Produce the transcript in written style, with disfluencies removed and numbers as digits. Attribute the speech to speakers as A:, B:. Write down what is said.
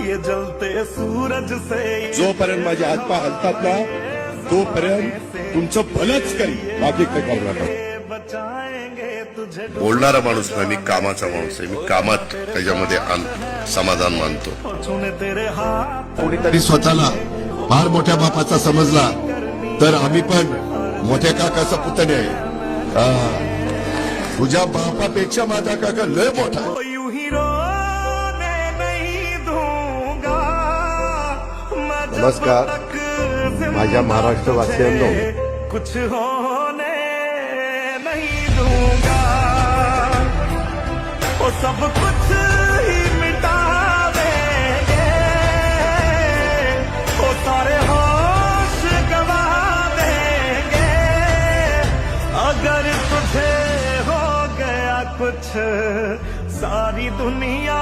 A: ये जलते सूरज से
B: जोपर्यंत माझे हातपाय हलतात ना तोपर्यंत तुमचं भलंच करी, बाकी काही करू नका.
A: बचाएंगे तुझे.
C: बोलणारा माणूस नाही, मी कामाचा माणूस आहे. मी कामात त्याच्यामध्ये समाधान मानतो.
A: छूने तेरे हाथ
B: कोणीतरी स्वतःला फार मोठ्या बापाचा समजला तर आम्ही पण मोठ्या काकाचा पुतणे आहे. तुझ्या बापापेक्षा माझा काका लय मोठा आहे.
A: यूं ही रोने नहीं दूंगा मैं जब
B: नमस्कार.
A: तक
B: माझ्या महाराष्ट्रवासियांनो,
A: कुछ होने नहीं दूंगा. वो सब कुछ ही मिटा देंगे. वो सारे होश गवा देंगे. अगर तुझे हो गया कुछ सारी दुनिया